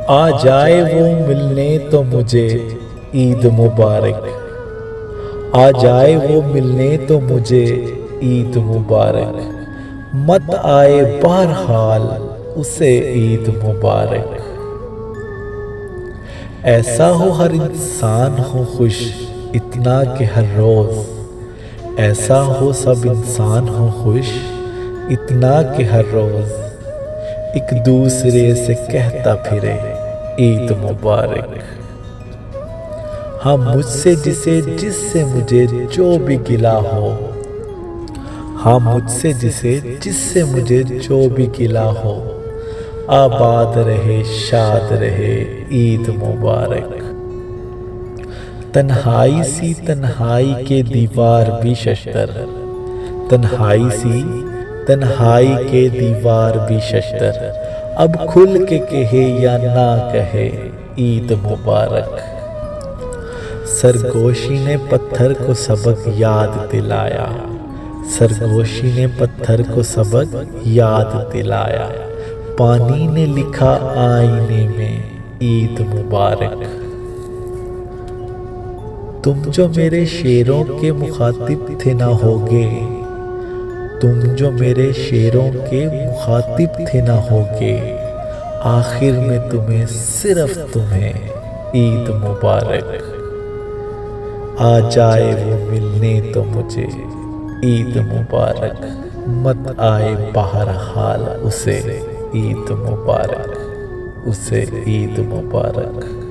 आ जाए वो मिलने तो मुझे ईद मुबारक। आ जाए वो मिलने तो मुझे ईद मुबारक। मत आए बहरहाल उसे ईद मुबारक। ऐसा हो हर इंसान हो खुश इतना कि हर रोज। ऐसा हो सब इंसान हो खुश इतना कि हर रोज एक दूसरे से कहता फिरे ईद मुबारक। हाँ मुझसे जिससे मुझे जो भी गिला हो। हाँ मुझसे जिससे मुझे जो भी गिला हो। आबाद रहे शाद रहे ईद मुबारक। तन्हाई सी तन्हाई के दीवार भी शश्तर। तन्हाई सी तन्हाई के दीवार भी शश्तर। अब खुल के कहे या ना कहे ईद मुबारक। सरगोशी ने पत्थर को सबक याद दिलाया। सरगोशी ने पत्थर को सबक याद दिलाया। पानी ने लिखा आईने में ईद मुबारक। तुम जो मेरे शेरों के मुखातिब थे ना होगे। तुम जो मेरे शेरों के मुखातिब थे ना होगे। आखिर में तुम्हें सिर्फ तुम्हें ईद मुबारक। आ जाए वो मिलने तो मुझे ईद मुबारक। मत आए बहरहाल उसे ईद मुबारक। उसे ईद मुबारक।